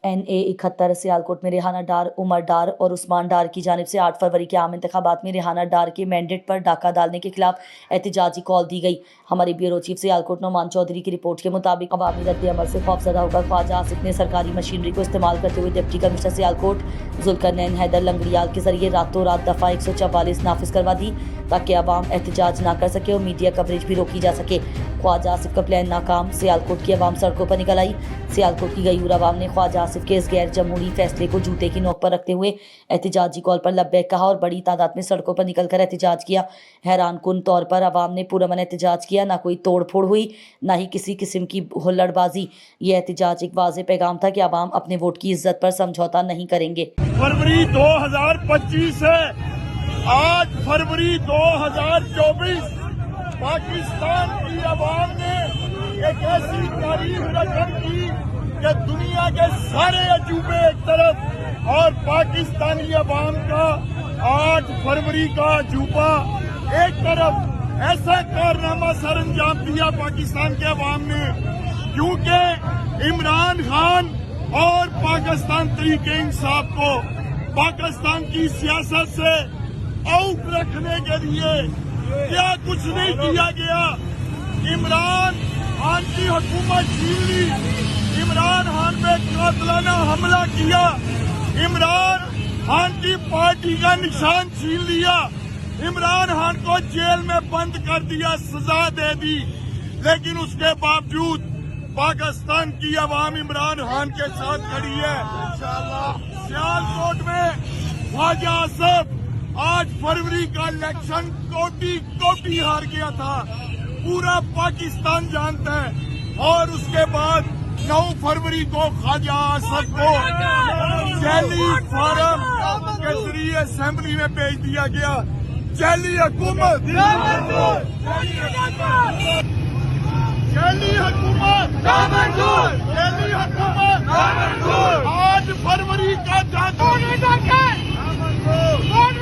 NA71 Sialkot में रेहाना डार, उमर डार और उस्मान डार की जानिब से 8 फरवरी के आम इंतखाबात में रेहाना डार के मैंडेट पर डाका डालने के खिलाफ एहतजाजी कॉल दी गई। हमारे ब्यूरो चीफ सियालकोट नौमान चौधरी की रिपोर्ट के मुताबिक अवामी रद्द-ए-अमल से खौफजदा होकर ख्वाजा आसिफ ने सरकारी मशीनरी को इस्तेमाल करते हुए डिप्टी कमिश्नर सियालकोट जुल्करनैन हैदर लंगड़ियाल के जरिए रातों रात दफ़ा 144 नाफिज करवा दी ताकि अवाम एहतजाज ना कर सके और मीडिया कवरेज भी रोकी जा सके। ख्वाजा आसिफ का प्लान नाकाम, सियालकोट की अवाम सड़कों पर निकल आई। सियालकोट की गयूर अवाम ने ख्वाजा आसिफ के इस गैर जमहूरी फैसले को जूते की नोक पर रखते हुए एहतजाजी कॉल पर लब्बैक कहा और बड़ी तादाद में सड़कों पर निकलकर एहतजाज किया। हैरान कुन तौर पर अवाम ने पुरअमन एहतजाज किया, ना कोई तोड़ फोड़ हुई, ना ही किसी किस्म की हुल्लड़बाजी। ये एहतजाज एक वाज़ेह पैगाम था कि अवाम अपने वोट की इज्जत पर समझौता नहीं करेंगे। फरवरी 2025 है, आज फरवरी 2024 पाकिस्तान की आवाम ने एक ऐसी तारीख रकम की कि दुनिया के सारे अजूबे एक तरफ और पाकिस्तानी आवाम का 8 फरवरी का अजूबा एक तरफ। ऐसा कारनामा सर अंजाम दिया पाकिस्तान के आवाम ने क्योंकि इमरान खान और पाकिस्तान तरीके इंसाफ को पाकिस्तान की सियासत से आउट रखने के लिए क्या कुछ नहीं किया गया। इमरान खान की हुकूमत छीन ली, इमरान खान पे कातिलाना हमला किया, इमरान खान की पार्टी का निशान छीन लिया, इमरान खान को जेल में बंद कर दिया, सजा दे दी। लेकिन उसके बावजूद पाकिस्तान की आवाम इमरान खान के साथ खड़ी है। सियालकोट में ख्वाजा आसिफ 8 फरवरी का इलेक्शन कोटी हार गया था, पूरा पाकिस्तान जानता है। और उसके बाद 9 फरवरी को ख्वाजा आसिफ को जैली फार्म के जरिए असेंबली में भेज दिया गया। जैली हुकूमत, जैली हुकूमत, जैली हुकूमत 8 फरवरी का जादू वोट